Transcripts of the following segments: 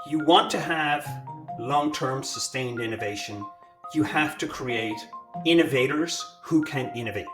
You want to have long-term sustained innovation. You have to create innovators who can innovate.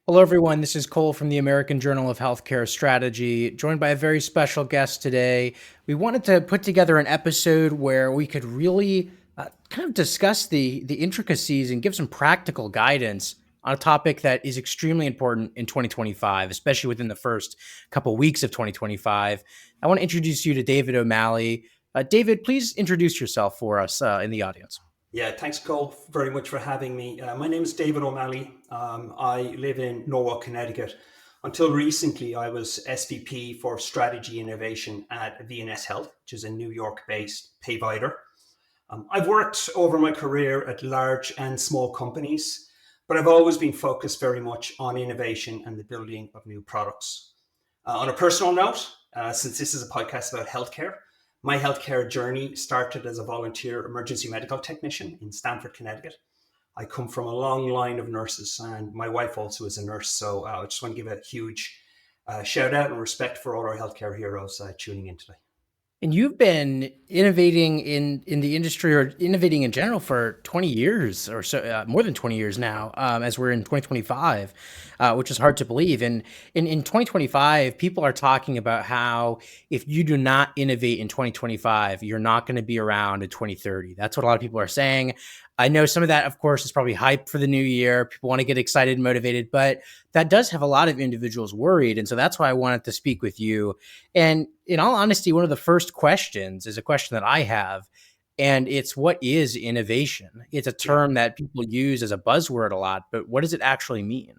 Hello, everyone. This is Cole from the American Journal of Healthcare Strategy, joined by a very special guest today. We wanted to put together an episode where we could really kind of discuss the intricacies and give some practical guidance on a topic that is extremely important in 2025, especially within the first couple weeks of 2025. I want to introduce you to David O'Malley. David, please introduce yourself for us in the audience. Yeah, thanks, Cole, very much for having me. My name is David O'Malley. I live in Norwalk, Connecticut. Until recently, I was SVP for Strategy Innovation at VNS Health, which is a New York-based payvider. I've worked over my career at large and small companies, but I've always been focused very much on innovation and the building of new products. On a personal note, since this is a podcast about healthcare, my healthcare journey started as a volunteer emergency medical technician in Stamford, Connecticut. I come from a long line of nurses, and my wife also is a nurse. So I just want to give a huge shout out and respect for all our healthcare heroes tuning in today. And you've been innovating in the industry or innovating in general for 20 years or so, more than 20 years now, as we're in 2025, which is hard to believe. And in 2025, people are talking about how if you do not innovate in 2025, you're not going to be around in 2030. That's what a lot of people are saying. I know some of that, of course, is probably hype for the new year. People want to get excited and motivated, but that does have a lot of individuals worried. And so that's why I wanted to speak with you. And in all honesty, one of the first questions is a question that I have, and it's what is innovation? It's a term that people use as a buzzword a lot, but what does it actually mean?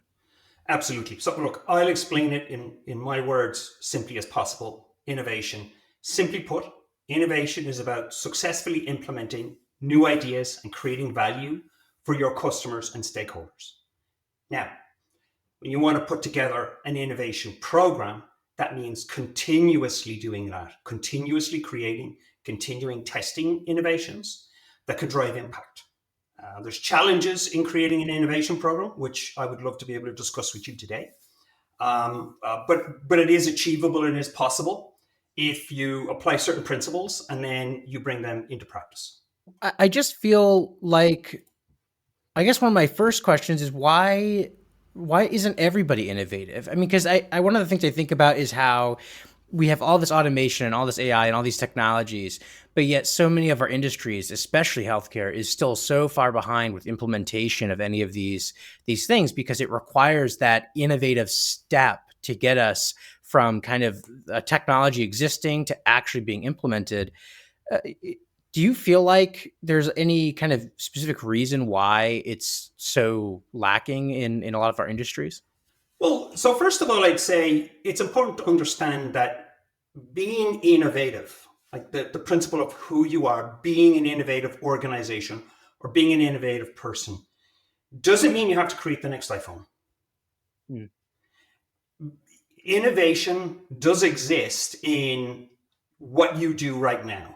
Absolutely. So look, I'll explain it in my words simply as possible. Innovation. Simply put, innovation is about successfully implementing new ideas and creating value for your customers and stakeholders. Now, when you want to put together an innovation program, that means continuously doing that, continuously creating, continuing testing innovations that could drive impact. There's challenges in creating an innovation program, which I would love to be able to discuss with you today. But it is achievable and is possible if you apply certain principles and then you bring them into practice. I just feel like, I guess one of my first questions is why isn't everybody innovative? I mean, because I one of the things I think about is how we have all this automation and all this AI and all these technologies, but yet so many of our industries, especially healthcare, is still so far behind with implementation of any of these things because it requires that innovative step to get us from kind of a technology existing to actually being implemented. Do you feel like there's any kind of specific reason why it's so lacking in a lot of our industries? Well, so first of all, I'd say it's important to understand that being innovative, like the principle of who you are, being an innovative organization or being an innovative person, doesn't mean you have to create the next iPhone. Mm. Innovation does exist in what you do right now.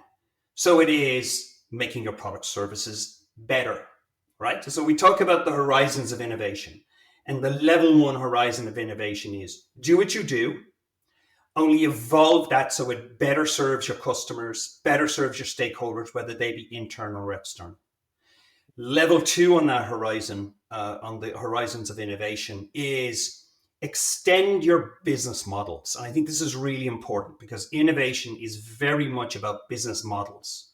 So it is making your product services better, right? So we talk about the horizons of innovation. And the level one horizon of innovation is do what you do, only evolve that so it better serves your customers, better serves your stakeholders, whether they be internal or external. Level two on that horizon, on the horizons of innovation, is extend your business models. And I think this is really important because innovation is very much about business models.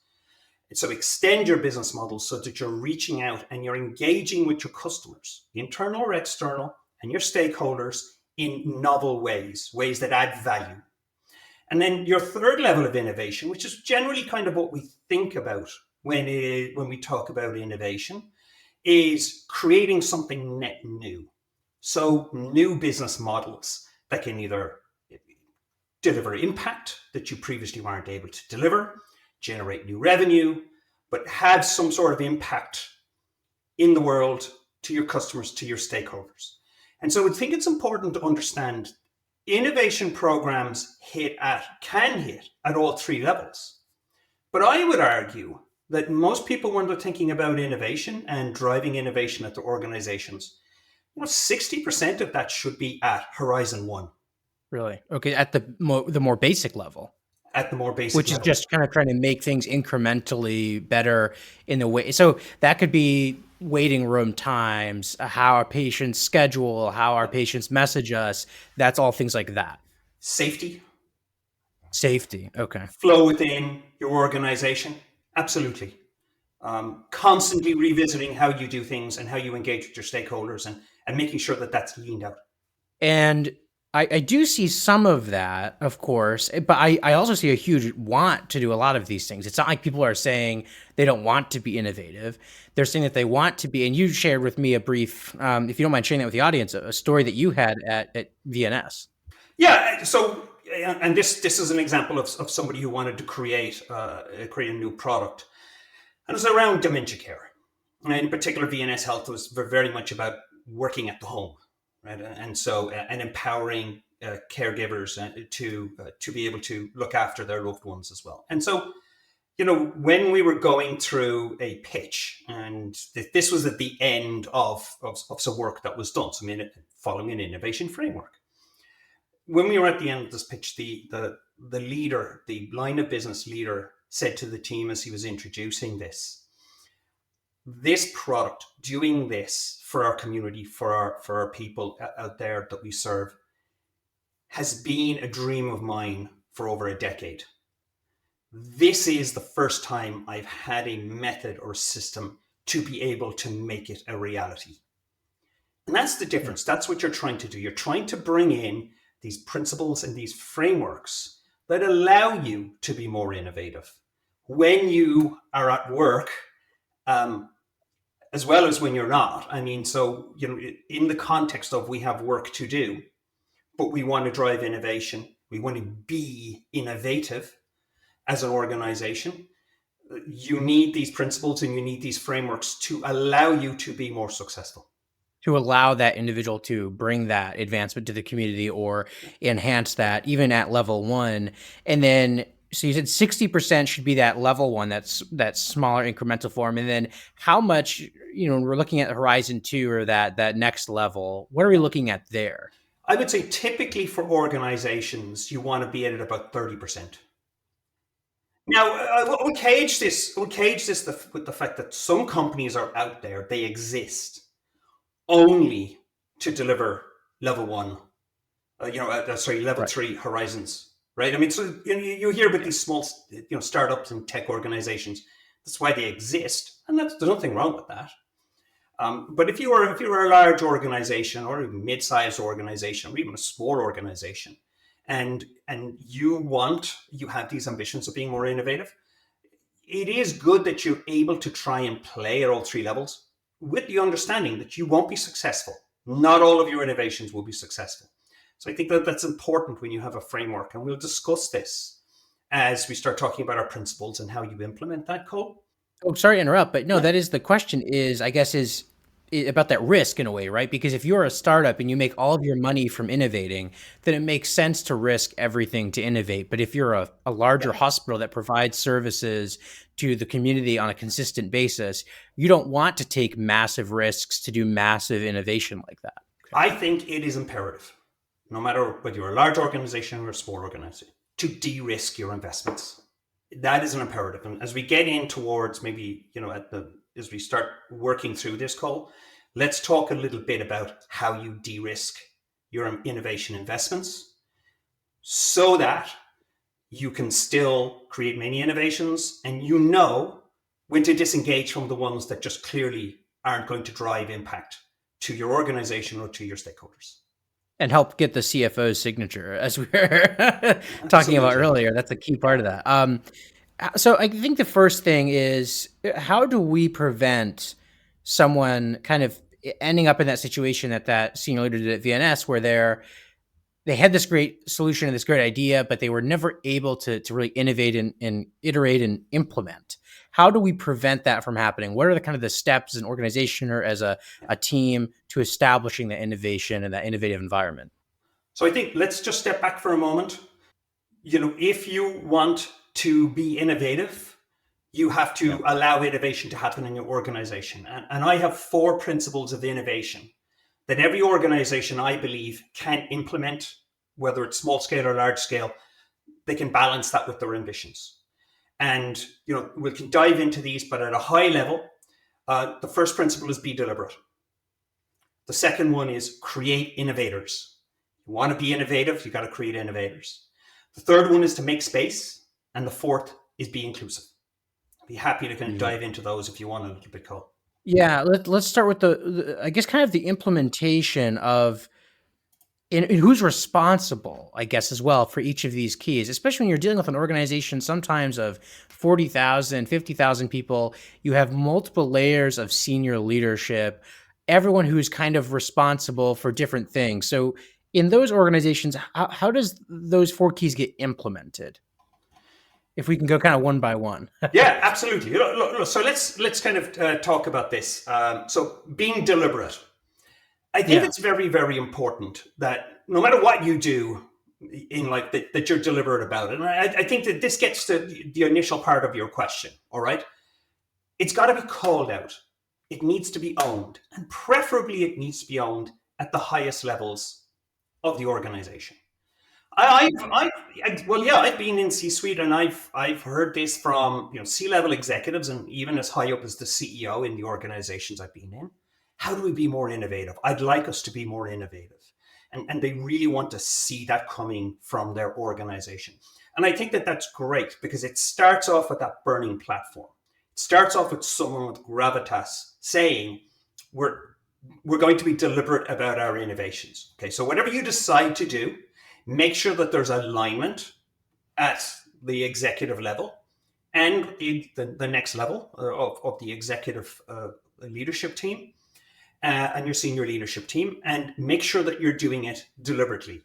So extend your business model so that you're reaching out and you're engaging with your customers, internal or external, and your stakeholders in novel ways that add value. And then your third level of innovation, which is generally kind of what we think about when we talk about innovation, is creating something net new. So new business models that can either deliver impact that you previously weren't able to deliver, generate new revenue, but have some sort of impact in the world to your customers, to your stakeholders. And so I think it's important to understand innovation programs can hit at all three levels. But I would argue that most people, when they're thinking about innovation and driving innovation at their organizations, 60% of that should be at Horizon 1, Really? Okay, at the more basic level, at the more basic which is level. just kind of trying to make things incrementally better in the way. So that could be waiting room times, how our patients schedule, how our patients message us. That's all things like that. Safety, Safety. Okay. flow within your organization, absolutely. Constantly revisiting how you do things and how you engage with your stakeholders, and making sure that that's leaned out. And I do see some of that, of course, but I also see a huge want to do a lot of these things. It's not like people are saying they don't want to be innovative. They're saying that they want to be. And you shared with me a brief, if you don't mind sharing that with the audience, a story that you had at VNS. Yeah. So, and this is an example of somebody who wanted to create a new product, and it was around dementia care. And in particular, VNS Health was very much about working at the home, right? And so, and empowering caregivers to be able to look after their loved ones as well. And so, when we were going through a pitch, and this was at the end of some work that was done, so following an innovation framework. When we were at the end of this pitch, the leader, the line of business leader, said to the team as he was introducing this product, doing this for our community, for our people out there that we serve, has been a dream of mine for over a decade. This is the first time I've had a method or system to be able to make it a reality. And that's the difference. That's what you're trying to do. You're trying to bring in these principles and these frameworks that allow you to be more innovative when you are at work, as well as when you're not. I mean, so, in the context of we have work to do, but we want to drive innovation, we want to be innovative as an organization, you need these principles and you need these frameworks to allow you to be more successful. To allow that individual to bring that advancement to the community or enhance that even at level one. And then, so you said 60% should be that level one, that's that smaller incremental form. And then how much, we're looking at Horizon 2 or that next level, what are we looking at there? I would say typically for organizations, you want to be at about 30%. Now, we'll cage this with the fact that some companies are out there, they exist only to deliver level one, level Right. 3 horizons, right? I mean, so you hear about these small, startups and tech organizations. That's why they exist, and there's nothing wrong with that. But if you were a large organization or a mid-sized organization or even a small organization, and you have these ambitions of being more innovative, it is good that you're able to try and play at all three levels with the understanding that you won't be successful. Not all of your innovations will be successful. So I think that that's important when you have a framework, and we'll discuss this as we start talking about our principles and how you implement that code. Oh, sorry to interrupt, but no, Yeah. that is the question is, I guess, is about that risk in a way, right? Because if you're a startup and you make all of your money from innovating, then it makes sense to risk everything to innovate. But if you're a larger hospital that provides services to the community on a consistent basis, you don't want to take massive risks to do massive innovation like that. Okay. I think it is imperative, no matter whether you're a large organization or a small organization, to de-risk your investments. That is an imperative. And as we get in towards maybe, as we start working through this call, let's talk a little bit about how you de-risk your innovation investments so that you can still create many innovations, and when to disengage from the ones that just clearly aren't going to drive impact to your organization or to your stakeholders. And help get the CFO's signature, as we were talking about Absolutely. earlier. That's a key part of that. So I think the first thing is, how do we prevent someone kind of ending up in that situation that senior leader did at VNS, where they had this great solution and this great idea, but they were never able to really innovate and iterate and implement. How do we prevent that from happening? What are the kind of the steps as an organization or as a team to establishing the innovation and that innovative environment? So I think let's just step back for a moment. If you want to be innovative, You have to Yep. allow innovation to happen in your organization. And I have 4 principles of innovation that every organization, I believe, can implement, whether it's small scale or large scale. They can balance that with their ambitions. And we can dive into these, but at a high level, the first principle is be deliberate. The second one is create innovators. You want to be innovative, you got to create innovators. The third one is to make space, and the fourth is be inclusive. I'd be happy to kind of Yeah. dive into those if you want a little bit, Cole. Yeah, let's start with I guess kind of the implementation of and who's responsible, I guess, as well for each of these keys, especially when you're dealing with an organization sometimes of 40,000, 50,000 people. You have multiple layers of senior leadership, everyone who's kind of responsible for different things. So in those organizations, how does those 4 keys get implemented? If we can go kind of one by one. Yeah, absolutely. Look, so let's kind of talk about this. So being deliberate. I think Yeah. it's very, very important that no matter what you do in like that you're deliberate about it. And I think that this gets to the initial part of your question. All right. It's got to be called out. It needs to be owned. And preferably it needs to be owned at the highest levels of the organization. Well, yeah, I've been in C-suite, and I've heard this from C-level executives, and even as high up as the CEO in the organizations I've been in. How do we be more innovative? I'd like us to be more innovative, and they really want to see that coming from their organization. And I think that that's great because it starts off with that burning platform. It starts off with someone with gravitas saying, "We're we're going to be deliberate about our innovations." Okay, so whatever you decide to do, make sure that there's alignment at the executive level and the next level of the executive leadership team and your senior leadership team, and make sure that you're doing it deliberately.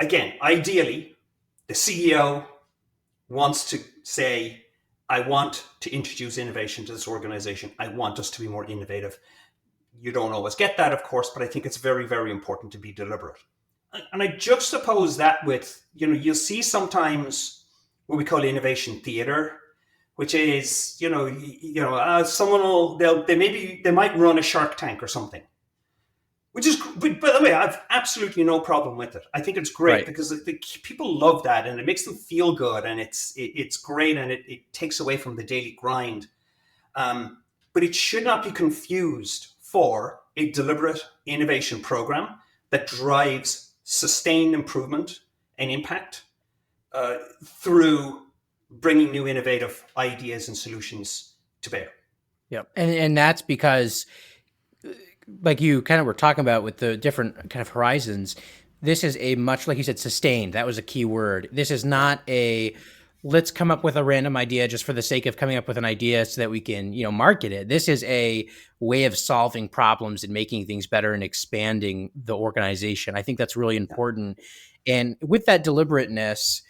Again, ideally, the CEO wants to say, I want to introduce innovation to this organization. I want us to be more innovative. You don't always get that, of course, but I think it's very, very important to be deliberate. And I juxtapose that with, you'll see sometimes what we call innovation theater, which is, someone they might run a Shark Tank or something, which is, by the way, I've absolutely no problem with it. I think it's great Right. because people love that and it makes them feel good and it's great and it takes away from the daily grind. But it should not be confused for a deliberate innovation program that drives sustained improvement and impact through bringing new innovative ideas and solutions to bear. Yep. And that's because, like you kind of were talking about with the different kind of horizons, this is a much, like you said, sustained. That was a key word. This is not a let's come up with a random idea just for the sake of coming up with an idea so that we can, market it. This is a way of solving problems and making things better and expanding the organization. I think that's really important. And with that deliberateness,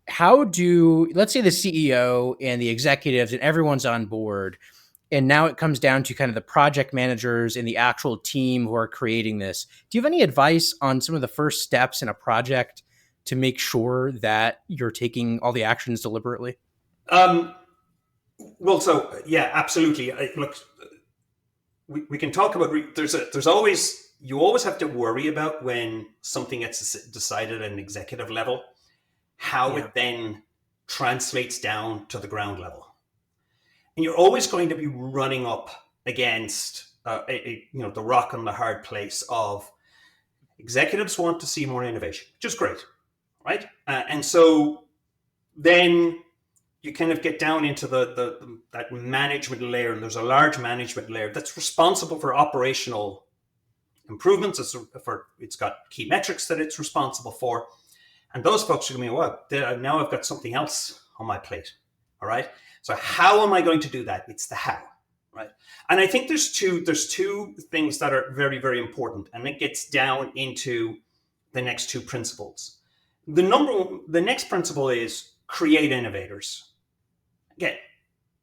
let's say the CEO and the executives and everyone's on board, and now it comes down to kind of the project managers and the actual team who are creating this. Do you have any advice on some of the first steps in a project to make sure that you're taking all the actions deliberately? Um, well, so yeah, absolutely. Look, we can talk about there's always you always have to worry about when something gets decided at an executive level, how Yeah. it then translates down to the ground level, and you're always going to be running up against the rock and the hard place of executives want to see more innovation, which is great, right? And so then you kind of get down into that management layer, and there's a large management layer that's responsible for operational improvements. It's got key metrics that it's responsible for, and those folks are going to be, well, now I've got something else on my plate. All right. So how am I going to do that? It's the how, right? And I think there's two things that are very, very important, and it gets down into the next 2 principles. The next principle is create innovators. Again,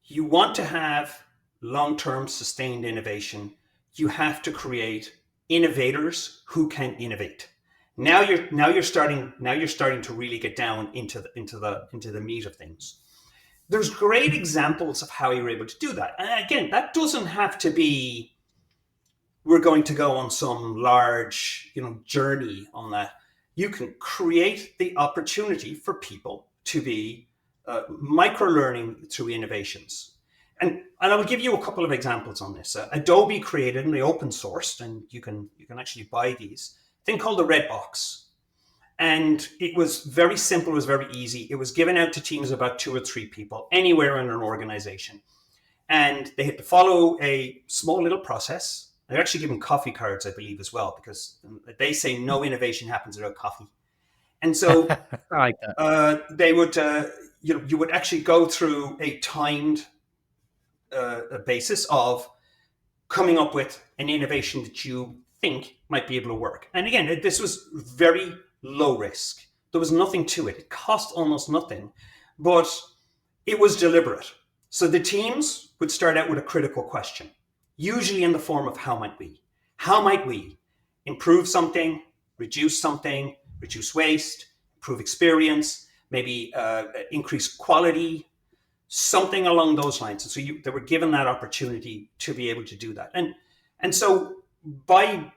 you want to have long-term sustained innovation. You have to create innovators who can innovate. Now you're starting to really get down into the meat of things. there's great examples of how you're able to do that. And again, that doesn't have to be we're going to go on some large, journey on that. You can create the opportunity for people to be micro learning through innovations. And I will give you a couple of examples on this. Adobe created, and they open sourced, and you can actually buy these, a thing called the Red Box. And it was very simple, it was very easy. It was given out to teams of about 2 or 3 people anywhere in an organization. And they had to follow a small little process. They're actually given coffee cards, I believe, as well, because they say no innovation happens without coffee. And so I like that. they would, you would actually go through a timed basis of coming up with an innovation that you think might be able to work. And again, this was very low risk. There was nothing to it. It cost almost nothing, but it was deliberate. So the teams would start out with a critical question, usually in the form of how might we? How might we improve something, reduce waste, improve experience, maybe increase quality, something along those lines. And so they were given that opportunity to be able to do that. And so by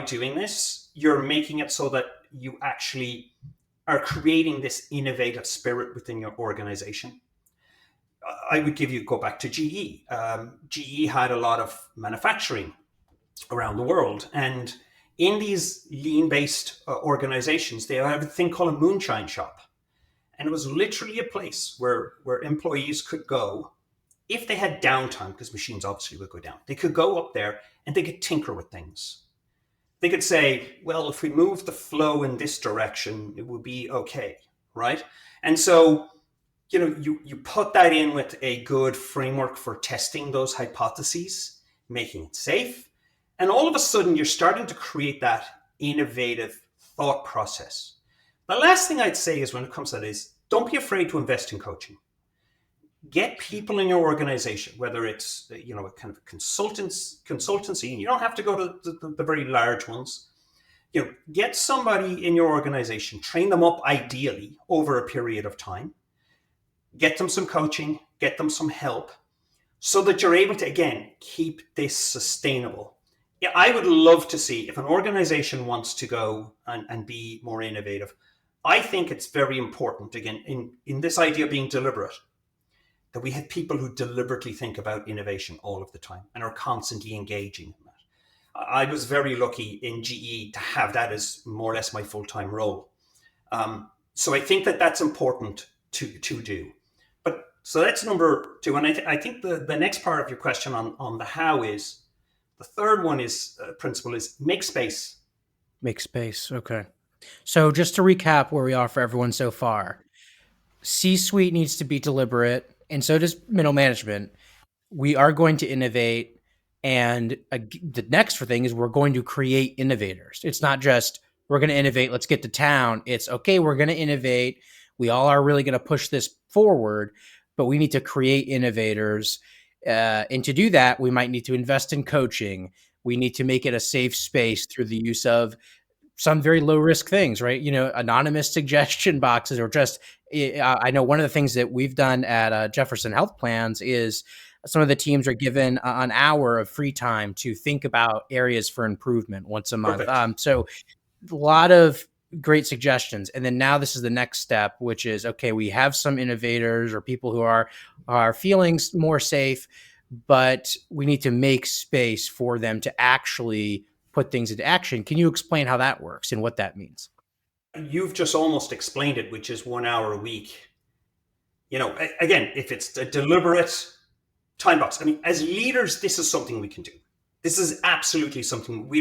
doing this, you're making it so that you actually are creating this innovative spirit within your organization. I would go back to GE. GE had a lot of manufacturing around the world. And in these lean-based organizations, they have a thing called a moonshine shop. And it was literally a place where employees could go if they had downtime, because machines obviously would go down. They could go up there and they could tinker with things. They could say, well, if we move the flow in this direction, it would be okay, right? And so, you put that in with a good framework for testing those hypotheses, making it safe. And all of a sudden, you're starting to create that innovative thought process. The last thing I'd say is when it comes to that is don't be afraid to invest in coaching. Get people in your organization, whether it's a kind of consultancy, and you don't have to go to the very large ones. Get somebody in your organization, train them up ideally over a period of time, get them some coaching, get them some help, so that you're able to, again, keep this sustainable. Yeah, I would love to see if an organization wants to go and be more innovative. I think it's very important, again, in this idea of being deliberate, that we have people who deliberately think about innovation all of the time and are constantly engaging in that. I was very lucky in GE to have that as more or less my full-time role. So I think that's important to do. But so that's number 2. And I think the next part of your question on the how is, the third one is principle is make space. Make space. Okay. So just to recap where we are for everyone so far, C-suite needs to be deliberate, and so does middle management. We are going to innovate, and the next thing is we're going to create innovators. It's not just we're going to innovate, let's get to town. It's okay, we're going to innovate. We all are really going to push this forward, but we need to create innovators. And to do that, we might need to invest in coaching. We need to make it a safe space through the use of some very low risk things, right? Anonymous suggestion boxes, or just, I know one of the things that we've done at Jefferson Health Plans is some of the teams are given an hour of free time to think about areas for improvement once a month. So a lot of great suggestions. And then now this is the next step, which is, okay, we have some innovators or people who are feeling more safe, but we need to make space for them to actually put things into action. Can you explain how that works and what that means? You've just almost explained it, which is 1 hour a week. Again, if it's a deliberate time box, I mean, as leaders, this is something we can do. This is absolutely something we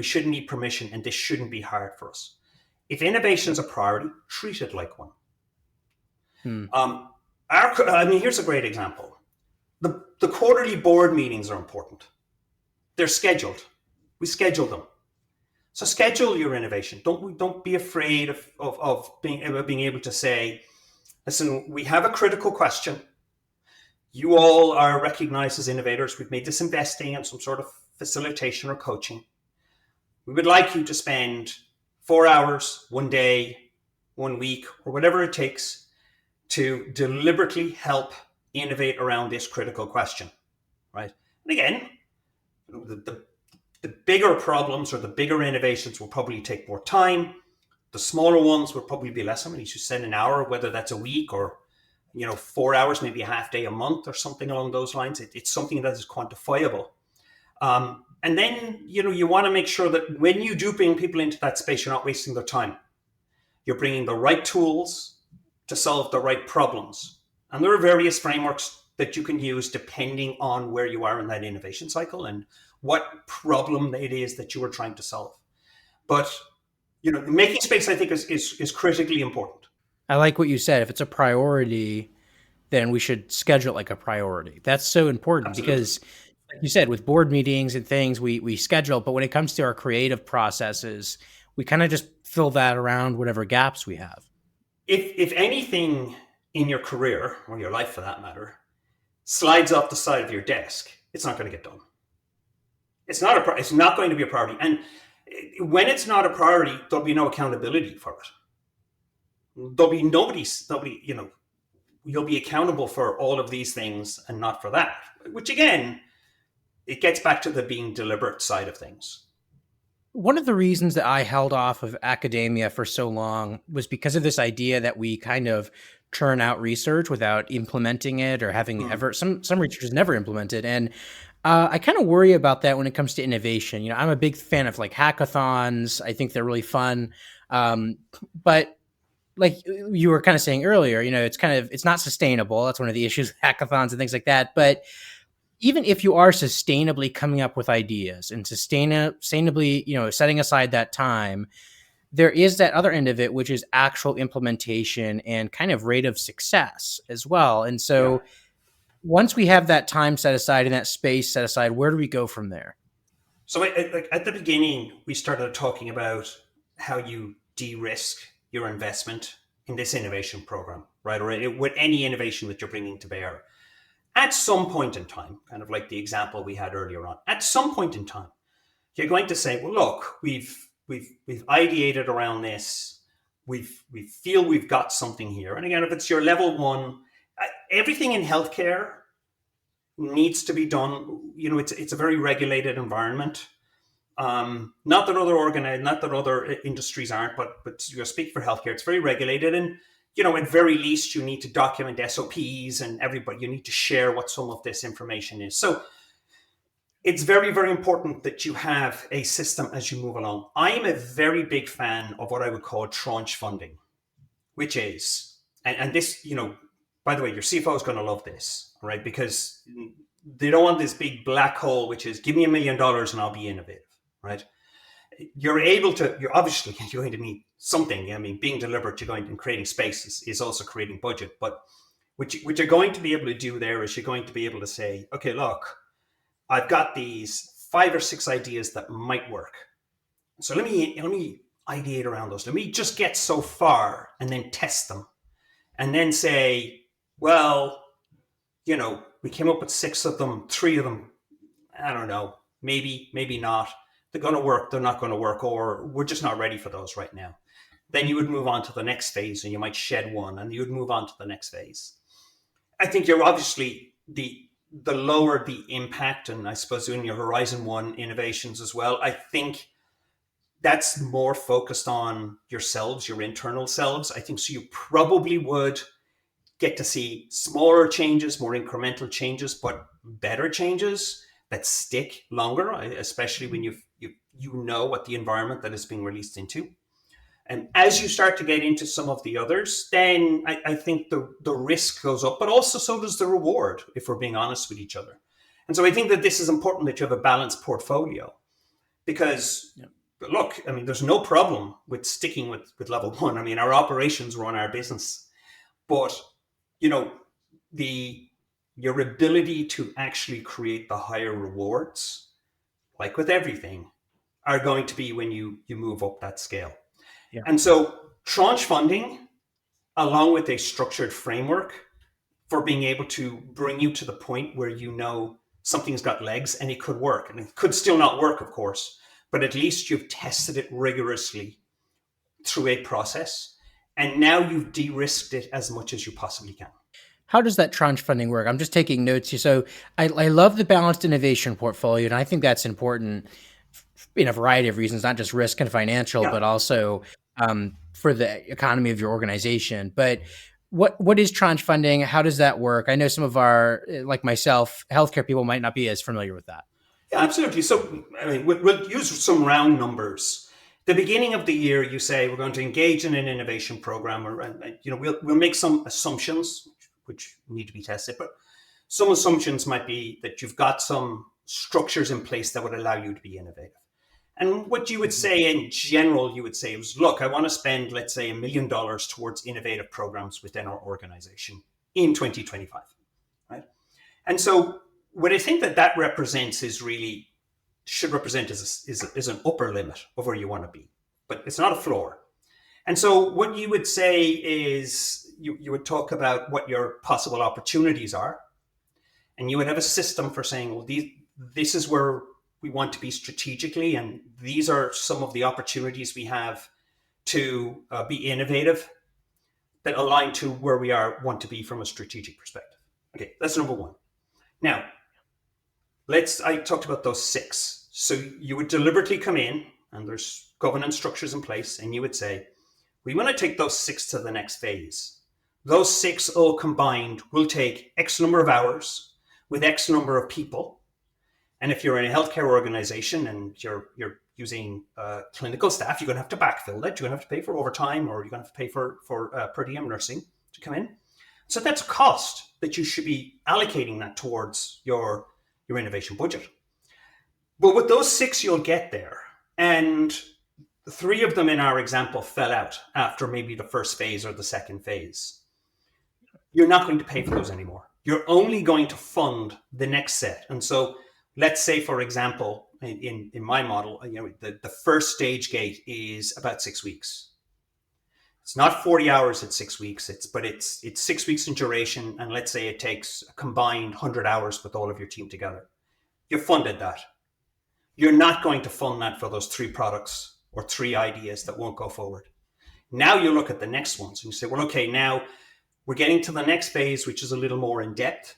shouldn't need permission, and this shouldn't be hard for us. If innovation is a priority, treat it like one. Here's a great example. The quarterly board meetings are important. They're scheduled. We schedule them. So schedule your innovation. Don't be afraid of being able to say, listen, we have a critical question. You all are recognized as innovators. We've made this investing in some sort of facilitation or coaching. We would like you to spend 4 hours, 1 day, 1 week, or whatever it takes to deliberately help innovate around this critical question, right? And again, the bigger problems or the bigger innovations will probably take more time. The smaller ones will probably be less. I mean, you should spend an hour, whether that's a week or 4 hours, maybe a half day a month or something along those lines. It's something that is quantifiable. And then, you want to make sure that when you do bring people into that space, you're not wasting their time. You're bringing the right tools to solve the right problems. And there are various frameworks that you can use depending on where you are in that innovation cycle and what problem it is that you are trying to solve. But, making space, I think, is critically important. I like what you said. If it's a priority, then we should schedule it like a priority. That's so important Absolutely. because, like you said, with board meetings and things, we schedule. But when it comes to our creative processes, we kind of just fill that around whatever gaps we have. If anything in your career, or your life for that matter, slides off the side of your desk, it's not going to get done. It's not going to be a priority. And when it's not a priority, there'll be no accountability for it. There'll be nobody, you'll be accountable for all of these things and not for that, which again, it gets back to the being deliberate side of things. One of the reasons that I held off of academia for so long was because of this idea that we kind of churn out research without implementing it or having ever, some researchers never implemented. And I kind of worry about that when it comes to innovation. I'm a big fan of like hackathons. I think they're really fun. But like you were kind of saying earlier, it's not sustainable. That's one of the issues with hackathons and things like that. But even if you are sustainably coming up with ideas and sustainably, setting aside that time, there is that other end of it, which is actual implementation and kind of rate of success as well. And so once we have that time set aside and that space set aside, where do we go from there? So at the beginning, we started talking about how you de-risk your investment in this innovation program, right? Or with any innovation that you're bringing to bear. At some point in time, kind of like the example we had earlier on, at some point in time, you're going to say, well, look, we've ideated around this. We feel we've got something here. And again, if it's your level one, everything in healthcare needs to be done. It's a very regulated environment. Not that other industries aren't, but you speak for healthcare, it's very regulated. And at very least, you need to document SOPs and you need to share what some of this information is. So it's very, very important that you have a system as you move along. I am a very big fan of what I would call tranche funding, which is, and this, by the way, your CFO is going to love this, right? Because they don't want this big black hole, which is give me $1 million and I'll be innovative, right? You're obviously going to need something. I mean, being deliberate, you're going to creating spaces is also creating budget. But what you're going to be able to do there is you're going to be able to say, okay, look, I've got these 5 or 6 ideas that might work. So let me ideate around those. Let me just get so far and then test them. And then say, well, we came up with 6 of them, 3 of them, I don't know, maybe not. They're going to work, they're not going to work, or we're just not ready for those right now. Then you would move on to the next phase and you might shed one and you would move on to the next phase. I think you're obviously the lower the impact, and I suppose in your Horizon 1 innovations as well, I think that's more focused on yourselves, your internal selves. I think so you probably would get to see smaller changes, more incremental changes, but better changes that stick longer, especially when you know what the environment that is being released into. And as you start to get into some of the others, then I think the risk goes up, but also so does the reward, if we're being honest with each other. And so I think that this is important that you have a balanced portfolio because, look, I mean, there's no problem with sticking with level 1. I mean, our operations run our business, but, your ability to actually create the higher rewards, like with everything, are going to be when you move up that scale. Yeah. And so tranche funding, along with a structured framework for being able to bring you to the point where something's got legs and it could work. And it could still not work, of course, but at least you've tested it rigorously through a process. And now you've de-risked it as much as you possibly can. How does that tranche funding work? I'm just taking notes here. So I love the balanced innovation portfolio, and I think that's important in a variety of reasons, not just risk and financial, Yeah. but also for the economy of your organization. But what is tranche funding? How does that work? I know some of our, like myself, healthcare people might not be as familiar with that. Yeah, absolutely. So, I mean, we'll use some round numbers. The beginning of the year, you say we're going to engage in an innovation program, or we'll make some assumptions which need to be tested. But some assumptions might be that you've got some structures in place that would allow you to be innovative. And what you would Mhm. say in general, you would say was, look, I want to spend, let's say, $1 million towards innovative programs within our organization in 2025, right? And so what I think that represents is really should represent is an upper limit of where you want to be, but it's not a floor. And so what you would say is you would talk about what your possible opportunities are, and you would have a system for saying, well, this is where we want to be strategically, and these are some of the opportunities we have to be innovative that align to where we want to be from a strategic perspective. Okay, that's number one. Now, I talked about those six. So you would deliberately come in, and there's governance structures in place, and you would say, we want to take those six to the next phase. Those six all combined will take X number of hours with X number of people. And if you're in a healthcare organization and you're using clinical staff, you're going to have to backfill that. You're going to have to pay for overtime, or you're going to have to pay for per diem nursing to come in. So that's a cost that you should be allocating that towards your innovation budget. But with those six, you'll get there. And three of them in our example fell out after maybe the first phase or the second phase. You're not going to pay for those anymore. You're only going to fund the next set. And so let's say, for example, in my model, the first stage gate is about 6 weeks. It's not 40 hours at 6 weeks, it's 6 weeks in duration, and let's say it takes a combined 100 hours with all of your team together. You funded that. You're not going to fund that for those three products or three ideas that won't go forward. Now you look at the next ones and you say, well, okay, now we're getting to the next phase, which is a little more in depth.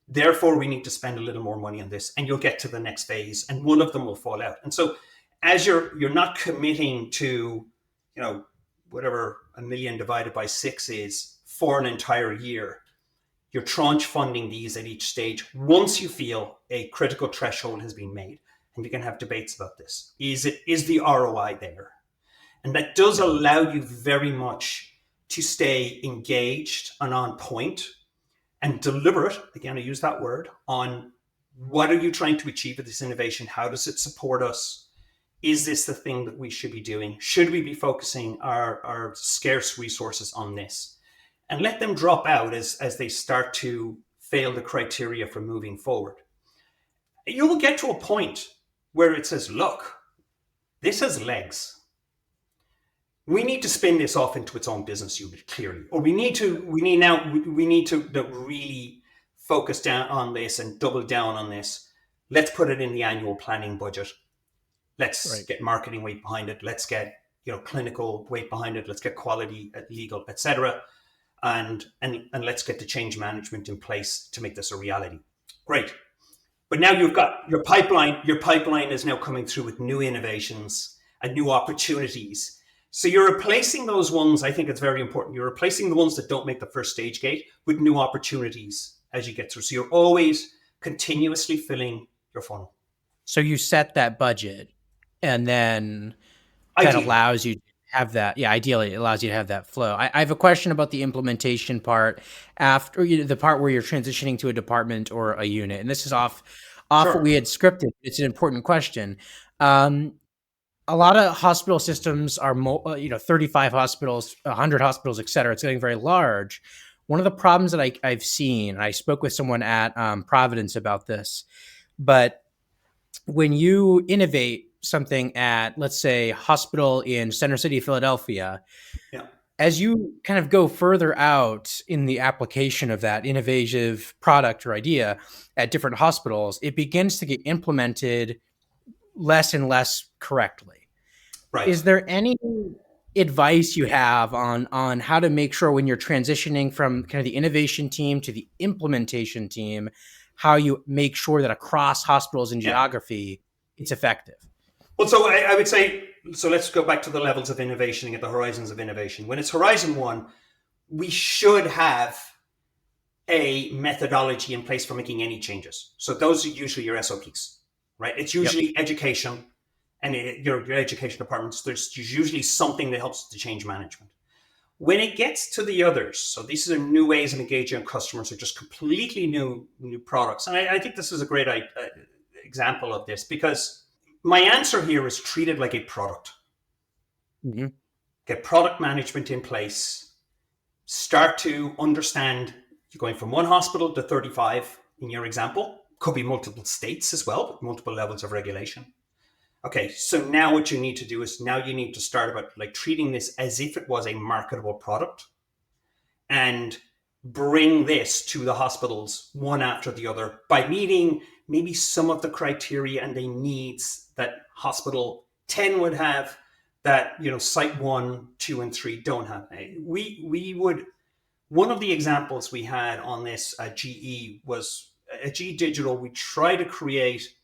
Therefore, we need to spend a little more money on this, and you'll get to the next phase, and one of them will fall out. And so, as you're not committing to, whatever a million divided by six is for an entire year, you're tranche funding these at each stage once you feel a critical threshold has been made. And you can have debates about this. Is the ROI there? And that does Yep. allow you very much to stay engaged and on point and deliberate, again, I use that word, on what are you trying to achieve with this innovation? How does it support us? Is this the thing that we should be doing? Should we be focusing our scarce resources on this? And let them drop out as they start to fail the criteria for moving forward. You will get to a point where it says, look, this has legs. We need to spin this off into its own business unit, clearly. Or we need to really focus down on this and double down on this. Let's put it in the annual planning budget. Let's Right. get marketing weight behind it. Let's get clinical weight behind it. Let's get quality, legal, etc. And let's get the change management in place to make this a reality. Great. But now you've got your pipeline. Your pipeline is now coming through with new innovations and new opportunities. So you're replacing those ones. I think it's very important. You're replacing the ones that don't make the first stage gate with new opportunities as you get through. So you're always continuously filling your funnel. So you set that budget, and then that Ideally, allows you to have that. Yeah, ideally, it allows you to have that flow. I have a question about the implementation part after the part where you're transitioning to a department or a unit, and this is off what sure. we had scripted. It's an important question. Um, a lot of hospital systems are 35 hospitals, 100 hospitals, et cetera. It's getting very large. One of the problems that I've seen, and I spoke with someone at Providence about this, but when you innovate something at, let's say, hospital in Center City, Philadelphia, Yeah. as you kind of go further out in the application of that innovative product or idea at different hospitals, it begins to get implemented less and less correctly. Right. Is there any advice you have on how to make sure when you're transitioning from kind of the innovation team to the implementation team, how you make sure that across hospitals and Yeah. geography it's effective. Well, so I would say, so let's go back to the levels of innovation and get the horizons of innovation. When it's Horizon 1, we should have a methodology in place for making any changes. So those are usually your SOPs, right? It's Yep. usually education and your education departments. There's usually something that helps the change management. When it gets to the others, so these are new ways of engaging customers or just completely new products. And I think this is a great example of this because my answer here is treat it like a product. Mhm. Get product management in place, start to understand you're going from one hospital to 35 in your example. Could be multiple states as well, with multiple levels of regulation. Okay, so now what you need to do is now you need to start about like treating this as if it was a marketable product and bring this to the hospitals one after the other by meeting maybe some of the criteria and the needs that hospital 10 would have that site 1, 2, and 3 don't have. We would One of the examples we had on this at GE was at GE Digital. We try to create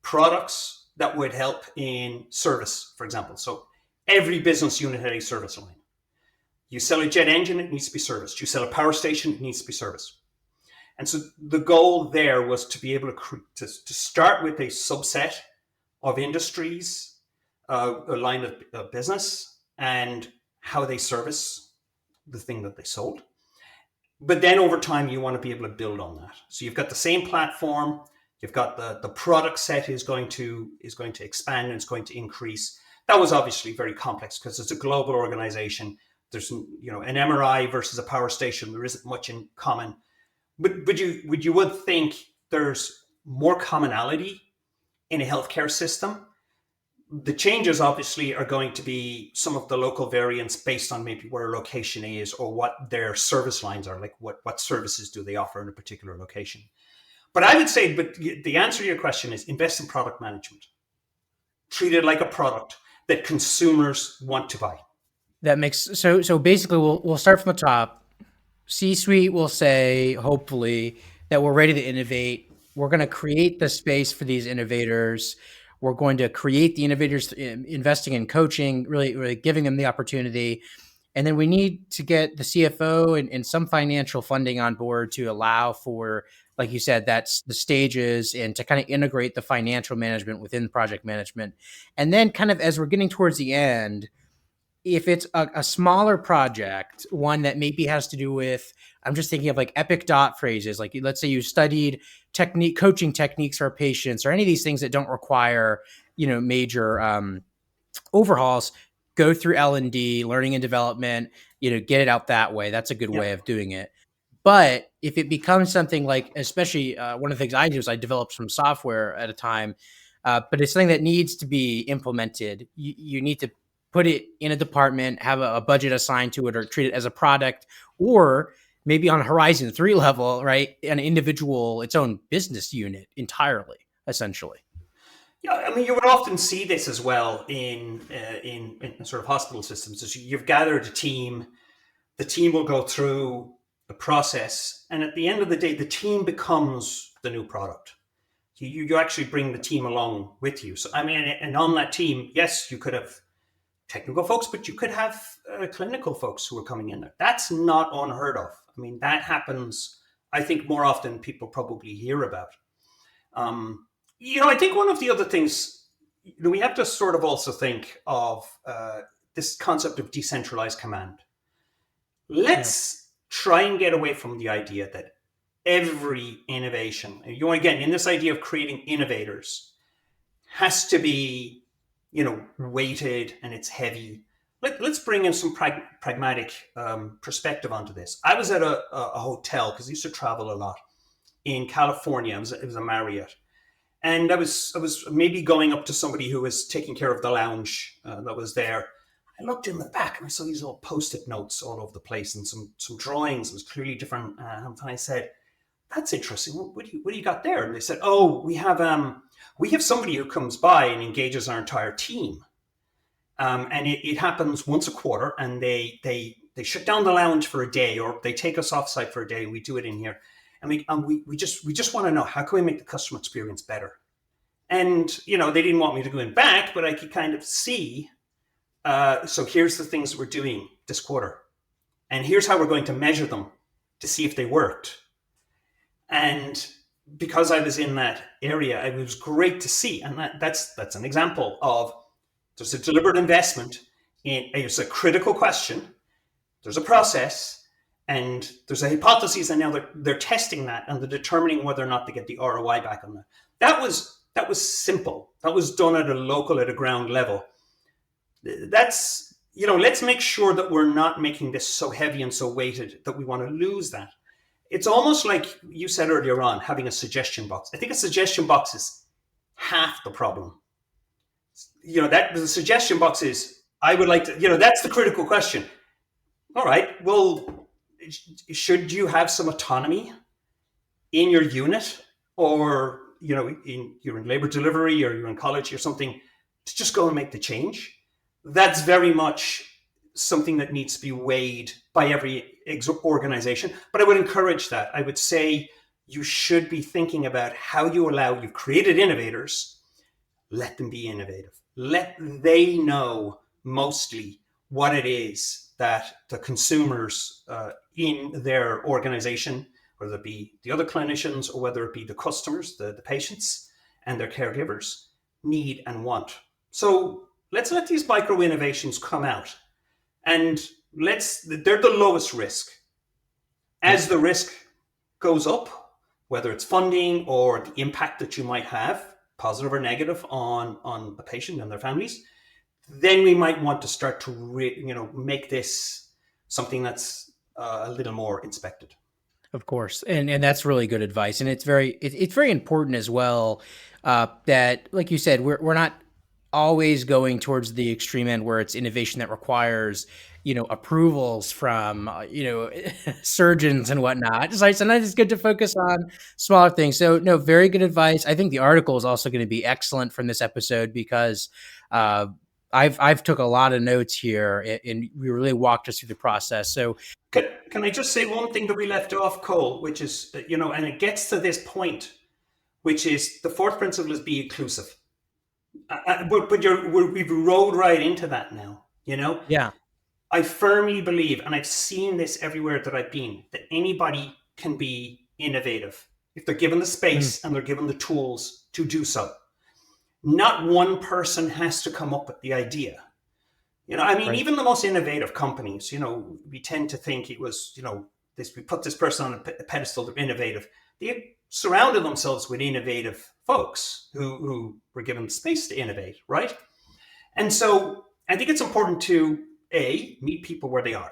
products that would help in service, for example. So every business unit had a service line. You sell a jet engine, it needs to be serviced. You sell a power station, it needs to be serviced. And so the goal there was to be able to start with a subset of industries, a line of business, and how they service the thing that they sold. But then over time, you want to be able to build on that. So you've got the same platform, you've got the product set is going to expand and it's going to increase. That was obviously very complex because it's a global organization. There's an MRI versus a power station. There isn't much in common, but you would think there's more commonality in a healthcare system. The changes obviously are going to be some of the local variants based on maybe where a location is or what their service lines are, like what services do they offer in a particular location. But I would say, but the answer to your question is invest in product management. Treat it like a product that consumers want to buy. That makes so basically we'll start from the top. C-suite will say, hopefully, that we're ready to innovate. We're going to create the space for these innovators. We're going to create the innovators, investing in coaching, really giving them the opportunity. And then we need to get the CFO and some financial funding on board to allow for, like you said, that's the stages and to kind of integrate the financial management within project management. And then kind of as we're getting towards the end, if it's a smaller project, one that maybe has to do with, I'm just thinking of like epic dot phrases, like let's say you studied coaching techniques for patients or any of these things that don't require, major overhauls, go through L&D, learning and development, get it out that way. That's a good Yeah. way of doing it. But if it becomes something like, especially one of the things I do is I develop some software at a time, but it's something that needs to be implemented. You need to put it in a department, have a budget assigned to it, or treat it as a product, or maybe on Horizon 3 level, right? An individual, its own business unit entirely, essentially. Yeah, I mean, you would often see this as well in sort of hospital systems. As you've gathered a team, the team will go through the process, and at the end of the day, the team becomes the new product. You actually bring the team along with you. So I mean, and on that team, yes, you could have technical folks, but you could have clinical folks who are coming in there. That's not unheard of. I mean, that happens. I think more often than people probably hear about. I think one of the other things we have to sort of also think of this concept of decentralized command. Yeah. Let's try and get away from the idea that every innovation, again, in this idea of creating innovators, has to be, weighted and it's heavy. Let's bring in some pragmatic perspective onto this. I was at a hotel because I used to travel a lot in California. It was a Marriott. And I was maybe going up to somebody who was taking care of the lounge that was there. I looked in the back and I saw these little post-it notes all over the place and some drawings. It was clearly different. And I said, "That's interesting. What do you got there?" And they said, "Oh, we have somebody who comes by and engages our entire team." And it happens once a quarter, and they shut down the lounge for a day, or they take us offsite for a day. We do it in here, and we just want to know, how can we make the customer experience better? And they didn't want me to go in back, but I could kind of see. So here's the things we're doing this quarter, and here's how we're going to measure them to see if they worked. And because I was in that area, it was great to see. And that's an example of, there's a deliberate investment in, it's a critical question, there's a process, and there's a hypothesis, and now they're testing that, and they're determining whether or not they get the ROI back on that. That was simple. That was done at a ground level. That's, let's make sure that we're not making this so heavy and so weighted that we want to lose that. It's almost like you said earlier on, having a suggestion box. I think a suggestion box is half the problem. That the suggestion box is, I would like to, that's the critical question. All right, well, should you have some autonomy in your unit, or, you're in labor delivery, or you're in college or something, to just go and make the change? That's very much something that needs to be weighed by every organization. But I would encourage that. I would say you should be thinking about how you've created innovators, let them be innovative. Let they know mostly what it is that the consumers in their organization, whether it be the other clinicians or whether it be the customers, the patients and their caregivers, need and want. So let's let these micro innovations come out, and they're the lowest risk. As the risk goes up, whether it's funding or the impact that you might have, positive or negative, on the patient and their families, then we might want to start to make this something that's a little more inspected. Of course, and that's really good advice, and it's very important as well, that, like you said, we're not always going towards the extreme end where it's innovation that requires approvals from surgeons and whatnot. So sometimes it's good to focus on smaller things. So no, very good advice. I think the article is also going to be excellent from this episode, because I've took a lot of notes here, and we really walked us through the process. So can I just say one thing that we left off, Cole, which is, and it gets to this point, which is the fourth principle is be inclusive. But we've rolled right into that now. Yeah. I firmly believe, and I've seen this everywhere that I've been, that anybody can be innovative if they're given the space and they're given the tools to do so. Not one person has to come up with the idea. Right. Even the most innovative companies, we tend to think it was, we put this person on a pedestal, they're innovative. They surrounded themselves with innovative folks who were given the space to innovate, right? And so I think it's important to meet people where they are,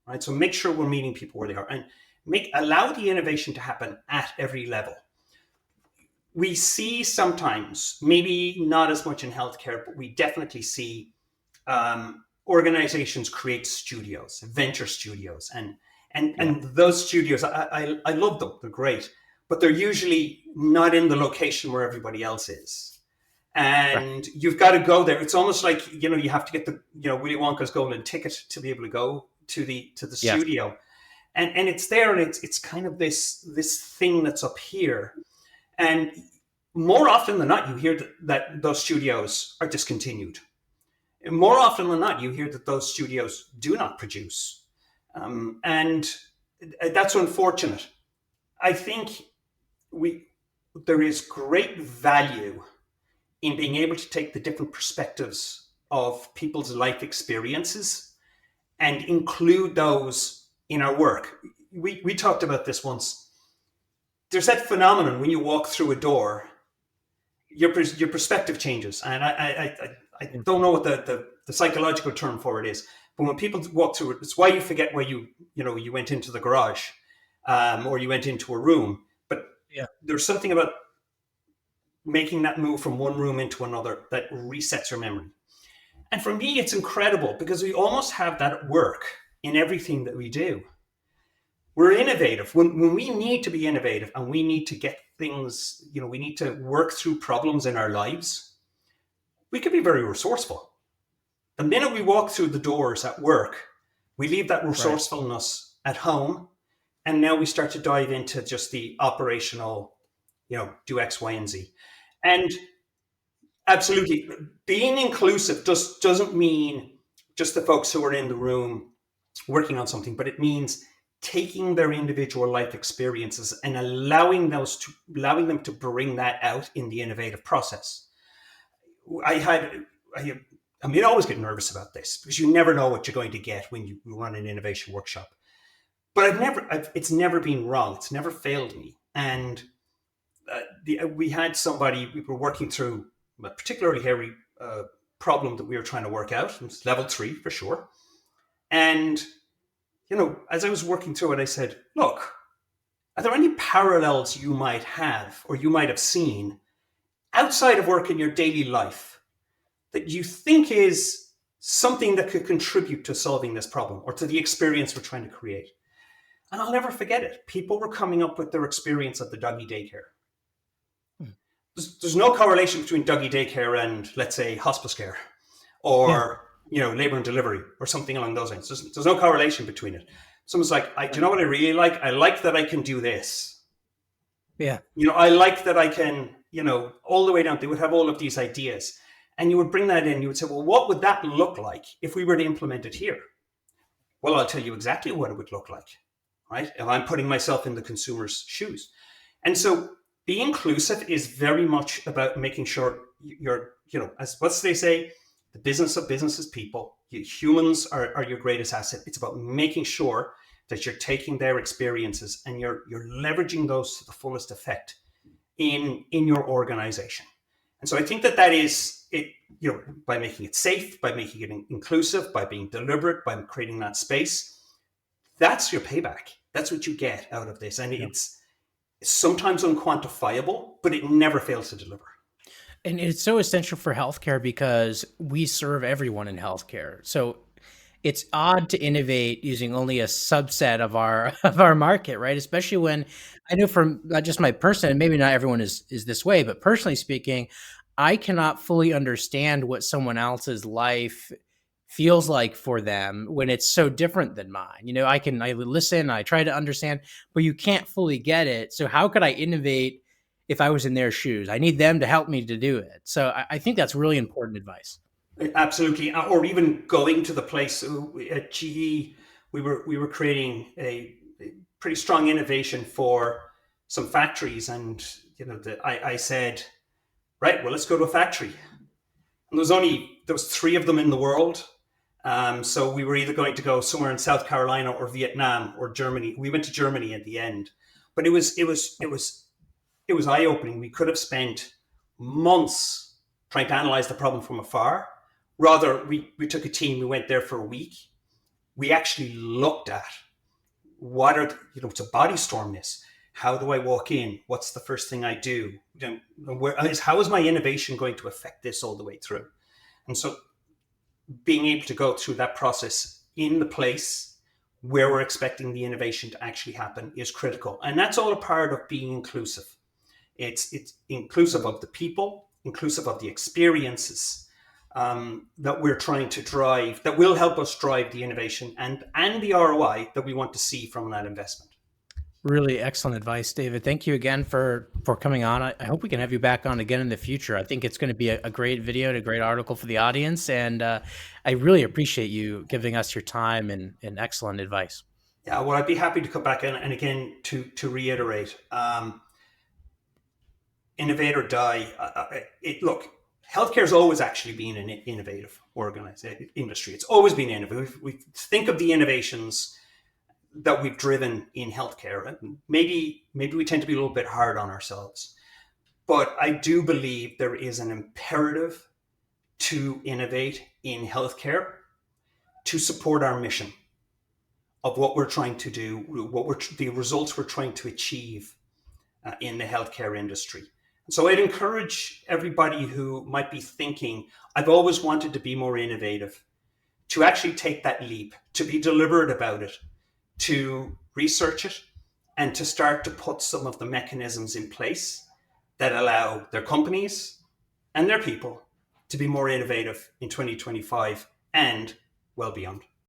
right? So make sure we're meeting people where they are, and allow the innovation to happen at every level. We see sometimes, maybe not as much in healthcare, but we definitely see organizations create studios, venture studios, and those studios, I love them. They're great, but they're usually not in the location where everybody else is. And you've got to go there. It's almost like, you have to get the, Willy Wonka's golden ticket to be able to go to the studio. And it's there, and it's kind of this thing that's up here. And more often than not, you hear that those studios are discontinued. And more often than not, you hear that those studios do not produce. And that's unfortunate. I think there is great value in being able to take the different perspectives of people's life experiences and include those in our work. We talked about this once. There's that phenomenon when you walk through a door, your perspective changes. And I don't know what the psychological term for it is, but when people walk through it, it's why you forget where you went into the garage, or you went into a room. But there's something about making that move from one room into another that resets your memory. And for me, it's incredible, because we almost have that at work in everything that we do. We're innovative when we need to be innovative, and we need to get things, we need to work through problems in our lives. We can be very resourceful. The minute we walk through the doors at work, we leave that Right. resourcefulness at home, and now we start to dive into just the operational, do X, Y, and Z. And absolutely, being inclusive doesn't mean just the folks who are in the room working on something, but it means taking their individual life experiences and allowing them to bring that out in the innovative process. I had, I mean, I always get nervous about this because you never know what you're going to get when you run an innovation workshop. But it's never been wrong. It's never failed me. And we had somebody, we were working through a particularly hairy problem that we were trying to work out. It was level 3 for sure. And, as I was working through it, I said, look, are there any parallels you might have or you might have seen outside of work in your daily life that you think is something that could contribute to solving this problem or to the experience we're trying to create? And I'll never forget it. People were coming up with their experience at the doggy daycare. There's no correlation between doggy daycare and, let's say, hospice care Yeah. or labor and delivery or something along those lines. There's no correlation between it. Someone's like, do you know what I really like? I like that I can do this. Yeah. I like that I can, all the way down. They would have all of these ideas, and you would bring that in. You would say, well, what would that look like if we were to implement it here? Well, I'll tell you exactly what it would look like, right? If I'm putting myself in the consumer's shoes. And so being inclusive is very much about making sure you're, as what they say, the business of business is people. Humans are your greatest asset. It's about making sure that you're taking their experiences and you're leveraging those to the fullest effect in your organization. And so I think that is it, by making it safe, by making it inclusive, by being deliberate, by creating that space, that's your payback. That's what you get out of this. And Yeah. it's sometimes unquantifiable, but it never fails to deliver. And it's so essential for healthcare because we serve everyone in healthcare. So it's odd to innovate using only a subset of our of our market, right? Especially when I know from not just my person, and maybe not everyone is this way, but personally speaking, I cannot fully understand what someone else's life feels like for them when it's so different than mine. I listen, I try to understand, but you can't fully get it. So how could I innovate if I was in their shoes? I need them to help me to do it. So I think that's really important advice. Absolutely. Or even going to the place at GE, we were creating a pretty strong innovation for some factories, and I said, right, well, let's go to a factory. And there was 3 of them in the world. So we were either going to go somewhere in South Carolina or Vietnam or Germany. We went to Germany at the end, but it was eye opening. We could have spent months trying to analyze the problem from afar. Rather, we took a team. We went there for a week. We actually looked at to body storm this. How do I walk in? What's the first thing I do? How is my innovation going to affect this all the way through? And so being able to go through that process in the place where we're expecting the innovation to actually happen is critical. And that's all a part of being inclusive. It's inclusive of the people, inclusive of the experiences that we're trying to drive, that will help us drive the innovation and the ROI that we want to see from that investment. Really excellent advice, David. Thank you again for coming on. I hope we can have you back on again in the future. I think it's going to be a great video and a great article for the audience. And I really appreciate you giving us your time and excellent advice. Yeah, well, I'd be happy to come back and again to reiterate, innovate or die. Look, healthcare has always actually been an innovative industry. It's always been innovative. We think of the innovations that we've driven in healthcare, and maybe we tend to be a little bit hard on ourselves. But I do believe there is an imperative to innovate in healthcare to support our mission of what we're trying to do, the results we're trying to achieve in the healthcare industry. So I'd encourage everybody who might be thinking, I've always wanted to be more innovative, to actually take that leap, to be deliberate about it, to research it, and to start to put some of the mechanisms in place that allow their companies and their people to be more innovative in 2025 and well beyond.